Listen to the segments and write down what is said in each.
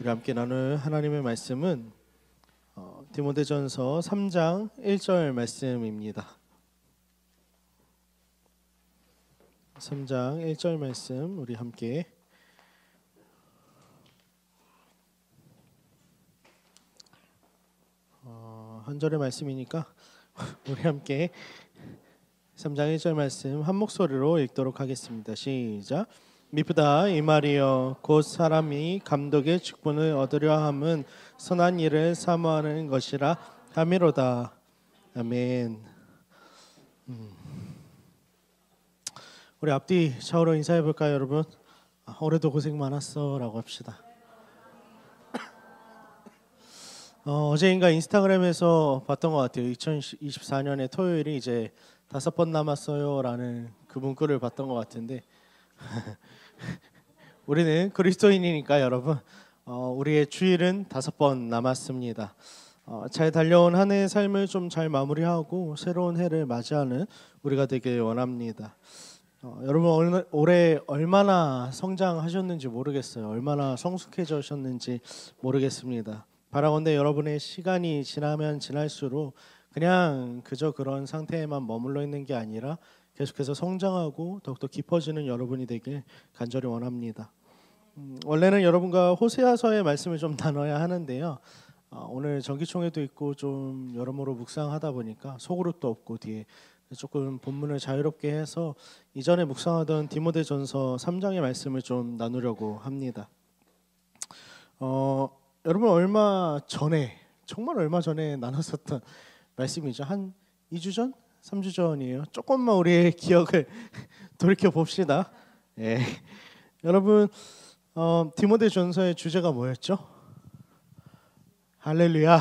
우리 함께 나눌 하나님의 말씀은 디모데전서 3장 1절 말씀입니다. 3장 1절 말씀 우리 함께 한 절의 말씀이니까 우리 함께 3장 1절 말씀 한 목소리로 읽도록 하겠습니다. 시작. 미쁘다 이 말이여 곧 사람이 감독의 직분을 얻으려 함은 선한 일을 사모하는 것이라 함이로다. 아멘. 우리 앞뒤 좌우로 인사해 볼까요, 여러분? 올해도 고생 많았어 라고 합시다. 어제인가 인스타그램에서 봤던 것 같아요. 2024년의 토요일이 이제 5번 남았어요 라는 그 문구를 봤던 것 같은데 우리는 그리스도인이니까 여러분 우리의 주일은 5번 남았습니다. 잘 달려온 한 해의 삶을 좀 잘 마무리하고 새로운 해를 맞이하는 우리가 되길 원합니다. 여러분 올해 얼마나 성장하셨는지 모르겠어요. 얼마나 성숙해지셨는지 모르겠습니다. 바라건대 여러분의 시간이 지나면 지날수록 그냥 그저 그런 상태에만 머물러 있는 게 아니라 계속해서 성장하고 더욱더 깊어지는 여러분이 되길 간절히 원합니다. 원래는 여러분과 호세아서의 말씀을 좀 나눠야 하는데요. 오늘 정기총회도 있고 좀 여러모로 묵상하다 보니까 소그룹도 없고 뒤에 조금 본문을 자유롭게 해서 이전에 묵상하던 디모데전서 3장의 말씀을 좀 나누려고 합니다. 여러분 얼마 전에 정말 얼마 전에 나눴었던 말씀이죠. 한 2주 전? 3주 전이에요. 조금만 우리의 기억을 돌이켜 봅시다. 예. 여러분 디모데전서의 주제가 뭐였죠? 할렐루야.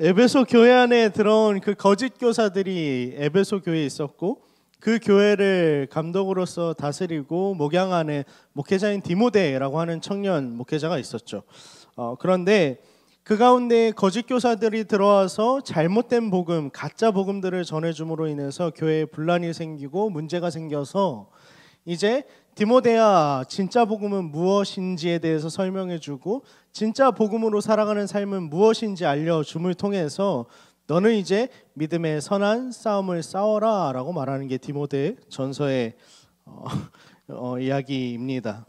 에베소 교회 안에 들어온 그 거짓 교사들이 에베소 교회에 있었고 그 교회를 감독으로서 다스리고 목양하는 목회자인 디모데라고 하는 청년 목회자가 있었죠. 그런데 그 가운데 거짓 교사들이 들어와서 잘못된 복음, 가짜 복음들을 전해줌으로 인해서 교회에 분란이 생기고 문제가 생겨서 이제 디모데야 진짜 복음은 무엇인지에 대해서 설명해주고 진짜 복음으로 살아가는 삶은 무엇인지 알려줌을 통해서 너는 이제 믿음의 선한 싸움을 싸워라 라고 말하는 게 디모데 전서의 이야기입니다.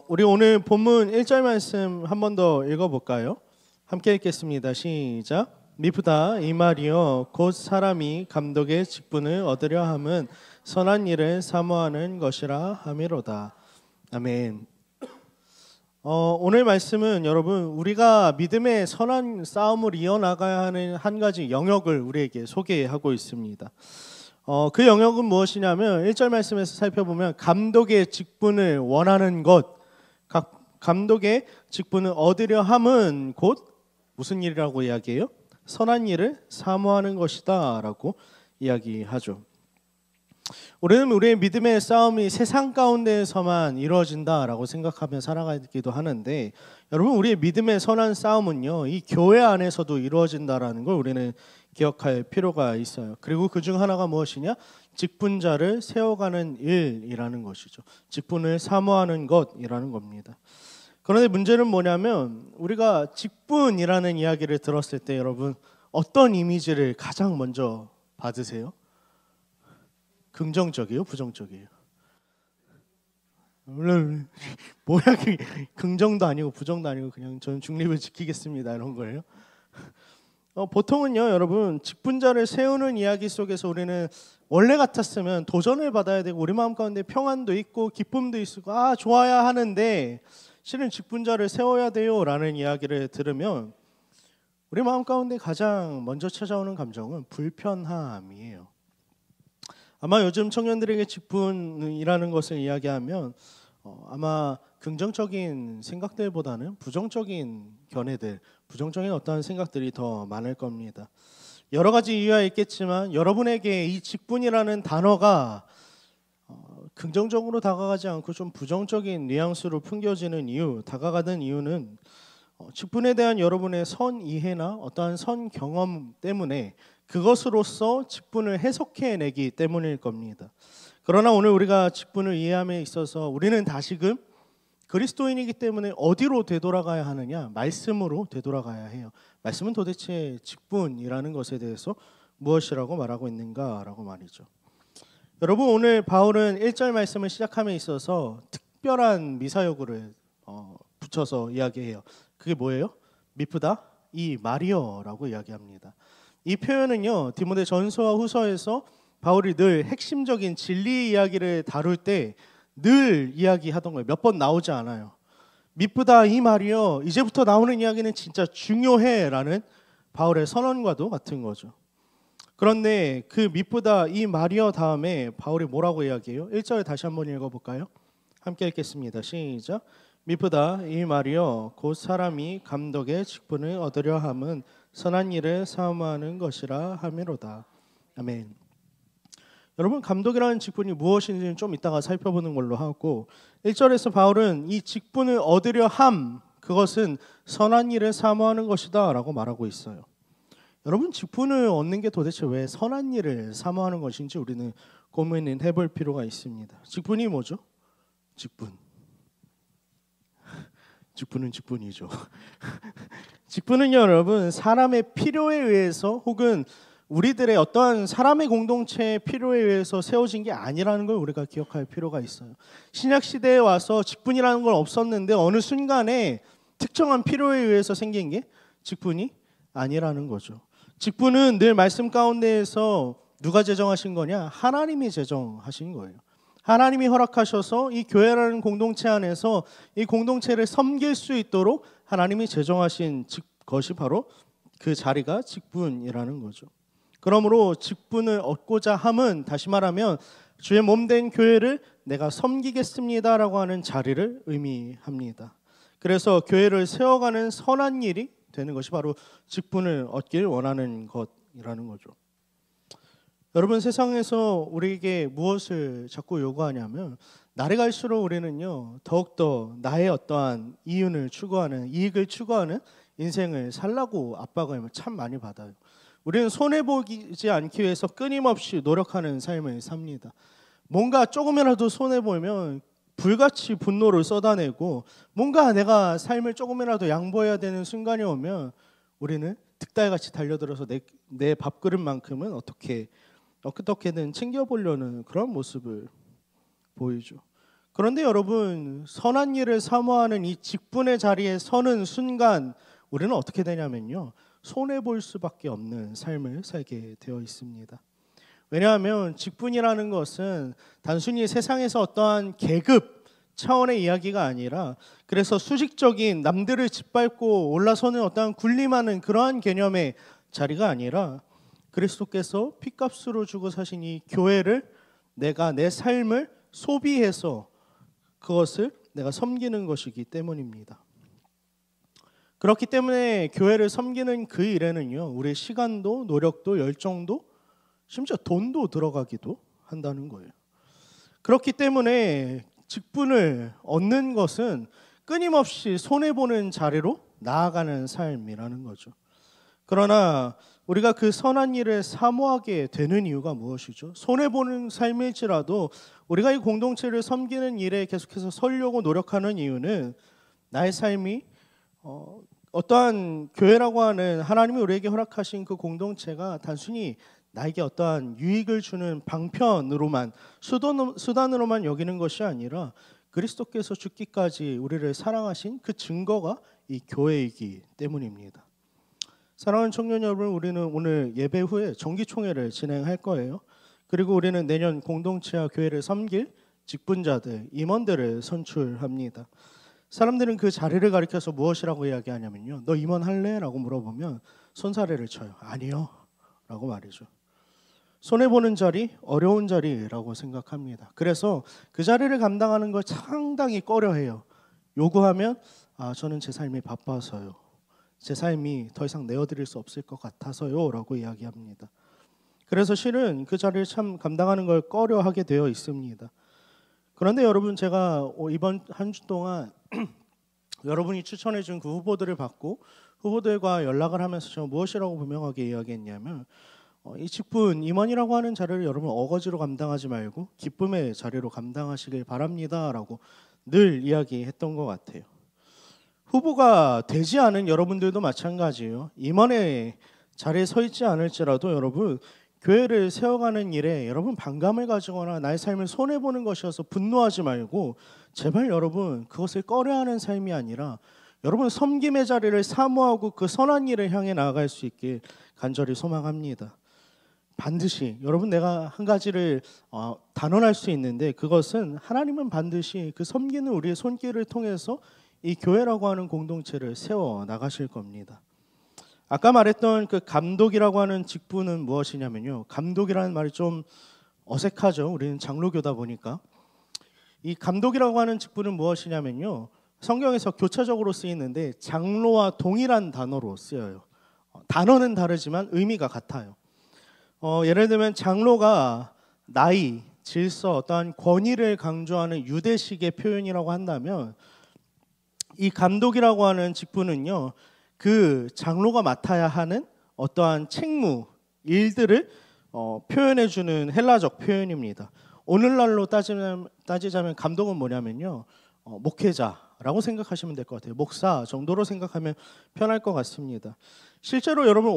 우리 오늘 본문 1절 말씀 한 번 더 읽어볼까요? 함께 읽겠습니다. 시작. 미쁘다 이 말이여 곧 사람이 감독의 직분을 얻으려 함은 선한 일을 사모하는 것이라 함이로다. 아멘. 오늘 말씀은 여러분 우리가 믿음의 선한 싸움을 이어나가야 하는 한 가지 영역을 우리에게 소개하고 있습니다. 그 영역은 무엇이냐면 1절 말씀에서 살펴보면 감독의 직분을 원하는 것, 감독의 직분을 얻으려 함은 곧 무슨 일이라고 이야기해요? 선한 일을 사모하는 것이다 라고 이야기하죠. 우리는 우리의 믿음의 싸움이 세상 가운데에서만 이루어진다라고 생각하며 살아가기도 하는데 여러분 우리의 믿음의 선한 싸움은요 이 교회 안에서도 이루어진다라는 걸 우리는 기억할 필요가 있어요. 그리고 그중 하나가 무엇이냐? 직분자를 세워가는 일이라는 것이죠. 직분을 사모하는 것이라는 겁니다. 그런데 문제는 뭐냐면 우리가 직분이라는 이야기를 들었을 때 여러분 어떤 이미지를 가장 먼저 받으세요? 긍정적이에요? 부정적이에요? 물론 뭐야 긍정도 아니고 부정도 아니고 그냥 저는 중립을 지키겠습니다 이런 거예요. 보통은요 여러분 직분자를 세우는 이야기 속에서 우리는 원래 같았으면 도전을 받아야 되고 우리 마음 가운데 평안도 있고 기쁨도 있고 좋아야 하는데 실은 직분자를 세워야 돼요 라는 이야기를 들으면 우리 마음 가운데 가장 먼저 찾아오는 감정은 불편함이에요. 아마 요즘 청년들에게 직분이라는 것을 이야기하면 아마 긍정적인 생각들보다는 부정적인 견해들, 부정적인 어떠한 생각들이 더 많을 겁니다. 여러 가지 이유가 있겠지만 여러분에게 이 직분이라는 단어가 긍정적으로 다가가지 않고 좀 부정적인 뉘앙스로 풍겨지는 이유, 다가가는 이유는 직분에 대한 여러분의 선 이해나 어떠한 선 경험 때문에 그것으로서 직분을 해석해내기 때문일 겁니다. 그러나 오늘 우리가 직분을 이해함에 있어서 우리는 다시금 그리스도인이기 때문에 어디로 되돌아가야 하느냐? 말씀으로 되돌아가야 해요. 말씀은 도대체 직분이라는 것에 대해서 무엇이라고 말하고 있는가라고 말이죠. 여러분, 오늘 바울은 1절 말씀을 시작함에 있어서 특별한 미사여구를 붙여서 이야기해요. 그게 뭐예요? 미프다 이 마리어라고 이야기합니다. 이 표현은요, 디모데 전서와 후서에서 바울이 늘 핵심적인 진리 이야기를 다룰 때 늘 이야기하던 거예요. 몇 번 나오지 않아요. 미프다 이 마리어, 이제부터 나오는 이야기는 진짜 중요해라는 바울의 선언과도 같은 거죠. 그런데 그 미프다 이 마리어 다음에 바울이 뭐라고 이야기해요? 1절 다시 한번 읽어볼까요? 함께 읽겠습니다. 시작. 미프다 이 마리어 곧 사람이 감독의 직분을 얻으려 함은 선한 일을 사모하는 것이라 함이로다. 아멘. 여러분, 감독이라는 직분이 무엇인지는 좀 이따가 살펴보는 걸로 하고, 1절에서 바울은 이 직분을 얻으려 함, 그것은 선한 일을 사모하는 것이다 라고 말하고 있어요. 여러분, 직분을 얻는 게 도대체 왜 선한 일을 사모하는 것인지 우리는 고민을 해볼 필요가 있습니다. 직분이 뭐죠? 직분은 직분이죠. 직분은요, 여러분, 사람의 필요에 의해서 혹은 우리들의 어떠한 사람의 공동체의 필요에 의해서 세워진 게 아니라는 걸 우리가 기억할 필요가 있어요. 신약 시대에 와서 직분이라는 건 없었는데 어느 순간에 특정한 필요에 의해서 생긴 게 직분이 아니라는 거죠. 직분은 늘 말씀 가운데에서 누가 제정하신 거냐? 하나님이 제정하신 거예요. 하나님이 허락하셔서 이 교회라는 공동체 안에서 이 공동체를 섬길 수 있도록 하나님이 제정하신 것이 바로 그 자리가 직분이라는 거죠. 그러므로 직분을 얻고자 함은 다시 말하면 주의 몸된 교회를 내가 섬기겠습니다라고 하는 자리를 의미합니다. 그래서 교회를 세워가는 선한 일이 되는 것이 바로 직분을 얻길 원하는 것이라는 거죠. 여러분, 세상에서 우리에게 무엇을 자꾸 요구하냐면 날이 갈수록 우리는요 더욱더 나의 어떠한 이익을 추구하는 인생을 살라고 압박을 참 많이 받아요. 우리는 손해보지 않기 위해서 끊임없이 노력하는 삶을 삽니다. 뭔가 조금이라도 손해보면 불같이 분노를 쏟아내고 뭔가 내가 삶을 조금이라도 양보해야 되는 순간이 오면 우리는 득달같이 달려들어서 내 밥그릇만큼은 어떻게든 챙겨보려는 그런 모습을 보이죠. 그런데 여러분, 선한 일을 사모하는 이 직분의 자리에 서는 순간 우리는 어떻게 되냐면요, 손해볼 수밖에 없는 삶을 살게 되어 있습니다. 왜냐하면 직분이라는 것은 단순히 세상에서 어떠한 계급 차원의 이야기가 아니라, 그래서 수직적인 남들을 짓밟고 올라서는 어떠한 군림하는 그러한 개념의 자리가 아니라 그리스도께서 핏값으로 주고 사신 이 교회를 내가 내 삶을 소비해서 그것을 내가 섬기는 것이기 때문입니다. 그렇기 때문에 교회를 섬기는 그 일에는요, 우리의 시간도 노력도 열정도 심지어 돈도 들어가기도 한다는 거예요. 그렇기 때문에 직분을 얻는 것은 끊임없이 손해보는 자리로 나아가는 삶이라는 거죠. 그러나 우리가 그 선한 일을 사모하게 되는 이유가 무엇이죠? 손해보는 삶일지라도 우리가 이 공동체를 섬기는 일에 계속해서 서려고 노력하는 이유는 나의 삶이 어떠한 교회라고 하는 하나님이 우리에게 허락하신 그 공동체가 단순히 나에게 어떠한 유익을 주는 방편으로만 수단으로만 여기는 것이 아니라 그리스도께서 죽기까지 우리를 사랑하신 그 증거가 이 교회이기 때문입니다. 사랑하는 청년 여러분, 우리는 오늘 예배 후에 정기총회를 진행할 거예요. 그리고 우리는 내년 공동체와 교회를 섬길 직분자들, 임원들을 선출합니다. 사람들은 그 자리를 가리켜서 무엇이라고 이야기하냐면요, 너 임원할래? 라고 물어보면 손사래를 쳐요. 아니요 라고 말이죠. 손해보는 자리, 어려운 자리라고 생각합니다. 그래서 그 자리를 감당하는 걸 상당히 꺼려해요. 요구하면 저는 제 삶이 바빠서요, 제 삶이 더 이상 내어드릴 수 없을 것 같아서요 라고 이야기합니다. 그래서 실은 그 자리를 참 감당하는 걸 꺼려하게 되어 있습니다. 그런데 여러분, 제가 이번 한 주 동안 여러분이 추천해 준 그 후보들을 받고 후보들과 연락을 하면서 제가 무엇이라고 분명하게 이야기했냐면, 이 직분 임원이라고 하는 자리를 여러분 어거지로 감당하지 말고 기쁨의 자리로 감당하시길 바랍니다라고 늘 이야기했던 것 같아요. 후보가 되지 않은 여러분들도 마찬가지예요. 임원의 자리에 서 있지 않을지라도 여러분 교회를 세워가는 일에 여러분 반감을 가지거나 나의 삶을 손해보는 것이어서 분노하지 말고 제발 여러분 그것을 꺼려하는 삶이 아니라 여러분 섬김의 자리를 사모하고 그 선한 일을 향해 나아갈 수 있길 간절히 소망합니다. 반드시 여러분 내가 한 가지를 단언할 수 있는데 그것은 하나님은 반드시 그 섬기는 우리의 손길을 통해서 이 교회라고 하는 공동체를 세워 나가실 겁니다. 아까 말했던 그 감독이라고 하는 직분은 무엇이냐면요. 감독이라는 말이 좀 어색하죠. 우리는 장로교다 보니까. 이 감독이라고 하는 직분은 무엇이냐면요. 성경에서 교차적으로 쓰이는데 장로와 동일한 단어로 쓰여요. 단어는 다르지만 의미가 같아요. 예를 들면 장로가 나이, 질서, 어떠한 권위를 강조하는 유대식의 표현이라고 한다면 이 감독이라고 하는 직분은요. 그 장로가 맡아야 하는 어떠한 책무, 일들을 표현해주는 헬라적 표현입니다. 오늘날로 따지자면 감독은 뭐냐면요. 목회자라고 생각하시면 될 것 같아요. 목사 정도로 생각하면 편할 것 같습니다. 실제로 여러분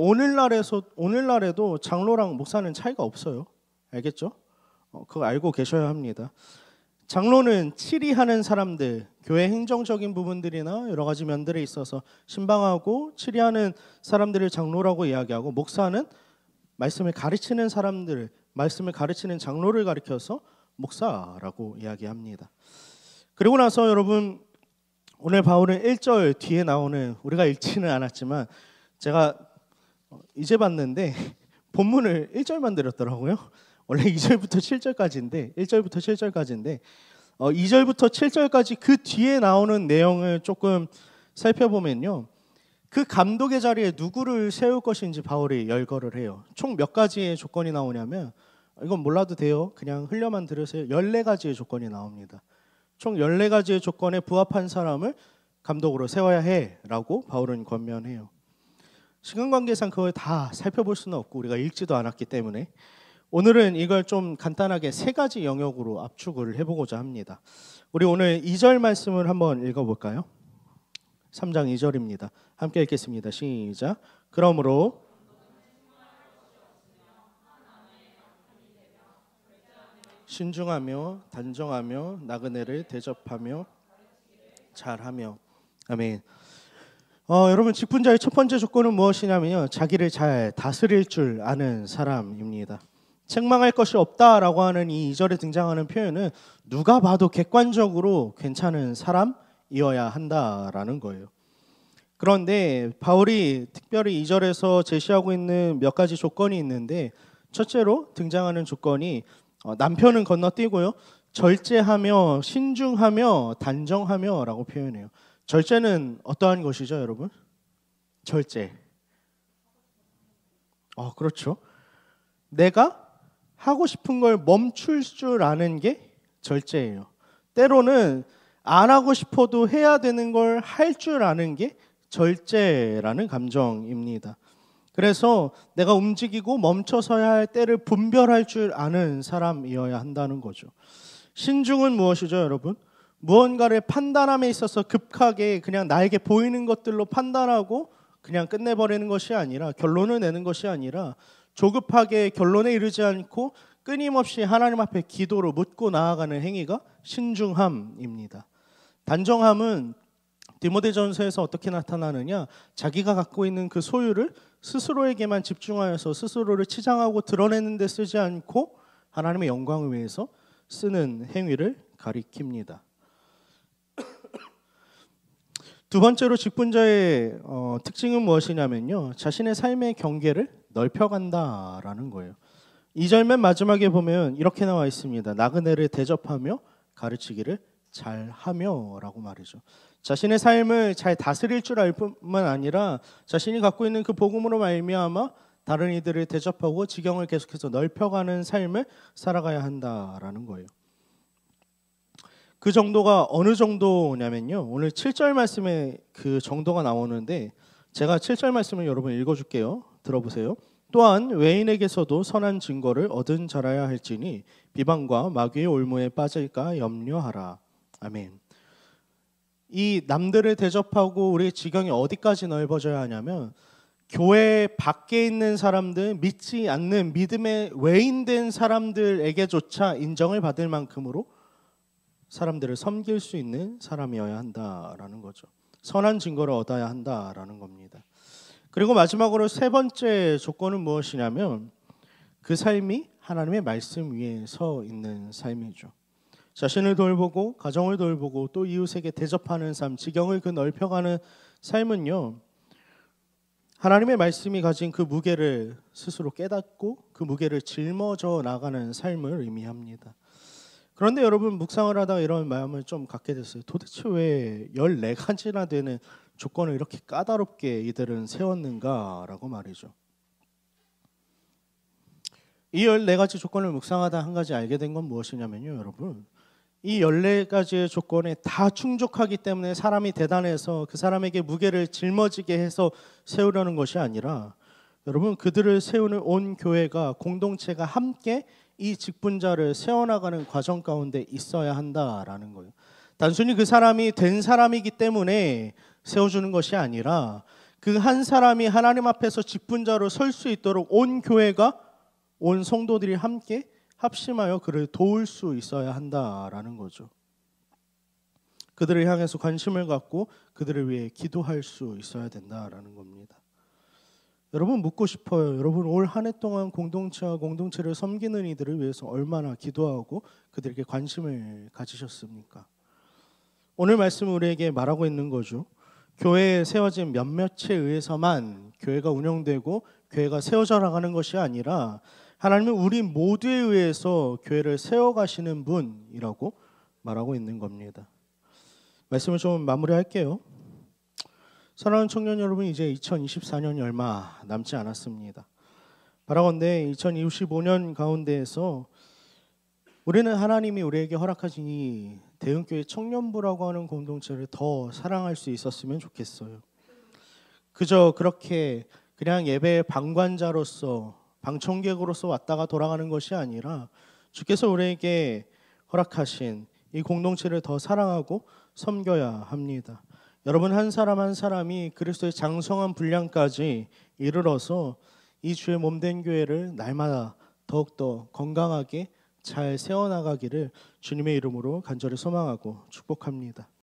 오늘날에도 장로랑 목사는 차이가 없어요. 알겠죠? 그거 알고 계셔야 합니다. 장로는 치리하는 사람들, 교회 행정적인 부분들이나 여러 가지 면들에 있어서 신방하고 치리하는 사람들을 장로라고 이야기하고 목사는 말씀을 가르치는 사람들, 말씀을 가르치는 장로를 가리켜서 목사라고 이야기합니다. 그리고 나서 여러분 오늘 바울은 1절 뒤에 나오는 우리가 읽지는 않았지만 제가 이제 봤는데 본문을 1절만 드렸더라고요. 원래 2절부터 7절까지인데 1절부터 7절까지인데 2절부터 7절까지 그 뒤에 나오는 내용을 조금 살펴보면요. 그 감독의 자리에 누구를 세울 것인지 바울이 열거를 해요. 총 몇 가지의 조건이 나오냐면 이건 몰라도 돼요. 그냥 흘려만 들으세요. 14가지의 조건이 나옵니다. 총 14가지의 조건에 부합한 사람을 감독으로 세워야 해라고 바울은 권면해요. 시간 관계상 그걸 다 살펴볼 수는 없고 우리가 읽지도 않았기 때문에 오늘은 이걸 좀 간단하게 3가지 영역으로 압축을 해보고자 합니다. 우리 오늘 2절 말씀을 한번 읽어볼까요? 3장 2절입니다. 함께 읽겠습니다. 시작. 그러므로 신중하며 단정하며 나그네를 대접하며 잘하며. 아멘. 여러분 직분자의 첫 번째 조건은 무엇이냐면요. 자기를 잘 다스릴 줄 아는 사람입니다. 책망할 것이 없다라고 하는 이 2절에 등장하는 표현은 누가 봐도 객관적으로 괜찮은 사람이어야 한다라는 거예요. 그런데 바울이 특별히 2절에서 제시하고 있는 몇 가지 조건이 있는데 첫째로 등장하는 조건이 남편은 건너뛰고요. 절제하며 신중하며 단정하며 라고 표현해요. 절제는 어떠한 것이죠, 여러분? 절제. 그렇죠. 내가 하고 싶은 걸 멈출 줄 아는 게 절제예요. 때로는 안 하고 싶어도 해야 되는 걸 할 줄 아는 게 절제라는 감정입니다. 그래서 내가 움직이고 멈춰서야 할 때를 분별할 줄 아는 사람이어야 한다는 거죠. 신중은 무엇이죠, 여러분? 무언가를 판단함에 있어서 급하게 그냥 나에게 보이는 것들로 판단하고 그냥 끝내버리는 것이 아니라 결론을 내는 것이 아니라 조급하게 결론에 이르지 않고 끊임없이 하나님 앞에 기도로 묻고 나아가는 행위가 신중함입니다. 단정함은 디모데전서에서 어떻게 나타나느냐? 자기가 갖고 있는 그 소유를 스스로에게만 집중하여서 스스로를 치장하고 드러내는 데 쓰지 않고 하나님의 영광을 위해서 쓰는 행위를 가리킵니다. 두 번째로 직분자의 특징은 무엇이냐면요. 자신의 삶의 경계를 넓혀간다라는 거예요. 2절 맨 마지막에 보면 이렇게 나와 있습니다. 나그네를 대접하며 가르치기를 잘하며 라고 말이죠. 자신의 삶을 잘 다스릴 줄 알 뿐만 아니라 자신이 갖고 있는 그 복음으로 말미암아 다른 이들을 대접하고 지경을 계속해서 넓혀가는 삶을 살아가야 한다라는 거예요. 그 정도가 어느 정도냐면요. 오늘 7절 말씀에 그 정도가 나오는데 제가 7절 말씀을 여러분 읽어줄게요. 들어보세요. 또한 외인에게서도 선한 증거를 얻은 자라야 할지니 비방과 마귀의 올무에 빠질까 염려하라. 아멘. 이 남들을 대접하고 우리의 지경이 어디까지 넓어져야 하냐면 교회 밖에 있는 사람들, 믿지 않는 믿음의 외인된 사람들에게조차 인정을 받을 만큼으로 사람들을 섬길 수 있는 사람이어야 한다라는 거죠. 선한 증거를 얻어야 한다라는 겁니다. 그리고 마지막으로 세 번째 조건은 무엇이냐면 그 삶이 하나님의 말씀 위에 서 있는 삶이죠. 자신을 돌보고 가정을 돌보고 또 이웃에게 대접하는 삶, 지경을 그 넓혀가는 삶은요, 하나님의 말씀이 가진 그 무게를 스스로 깨닫고 그 무게를 짊어져 나가는 삶을 의미합니다. 그런데 여러분, 묵상을 하다가 이런 마음을 좀 갖게 됐어요. 도대체 왜 14가지나 되는 조건을 이렇게 까다롭게 이들은 세웠는가라고 말이죠. 이 14가지 조건을 묵상하다 한 가지 알게 된 건 무엇이냐면요, 여러분, 이 14가지의 조건에 다 충족하기 때문에 사람이 대단해서 그 사람에게 무게를 짊어지게 해서 세우려는 것이 아니라, 여러분, 그들을 세우는 온 교회가, 공동체가 함께 이 직분자를 세워나가는 과정 가운데 있어야 한다라는 거예요. 단순히 그 사람이 된 사람이기 때문에 세워주는 것이 아니라 그 한 사람이 하나님 앞에서 직분자로 설 수 있도록 온 교회가, 온 성도들이 함께 합심하여 그를 도울 수 있어야 한다라는 거죠. 그들을 향해서 관심을 갖고 그들을 위해 기도할 수 있어야 된다라는 겁니다. 여러분, 묻고 싶어요. 여러분, 올 한 해 동안 공동체와 공동체를 섬기는 이들을 위해서 얼마나 기도하고 그들에게 관심을 가지셨습니까? 오늘 말씀은 우리에게 말하고 있는 거죠. 교회에 세워진 몇몇에 의해서만 교회가 운영되고 교회가 세워져 나가는 것이 아니라 하나님은 우리 모두에 의해서 교회를 세워가시는 분이라고 말하고 있는 겁니다. 말씀을 좀 마무리할게요. 사랑하는 청년 여러분, 이제 2024년이 얼마 남지 않았습니다. 바라건대 2025년 가운데에서 우리는 하나님이 우리에게 허락하신 이 대흥교회 청년부라고 하는 공동체를 더 사랑할 수 있었으면 좋겠어요. 그저 그렇게 그냥 예배의 방관자로서, 방청객으로서 왔다가 돌아가는 것이 아니라 주께서 우리에게 허락하신 이 공동체를 더 사랑하고 섬겨야 합니다. 여러분, 한 사람 한 사람이 그리스도의 장성한 분량까지 이르러서 이 주의 몸된 교회를 날마다 더욱더 건강하게 잘 세워나가기를 주님의 이름으로 간절히 소망하고 축복합니다.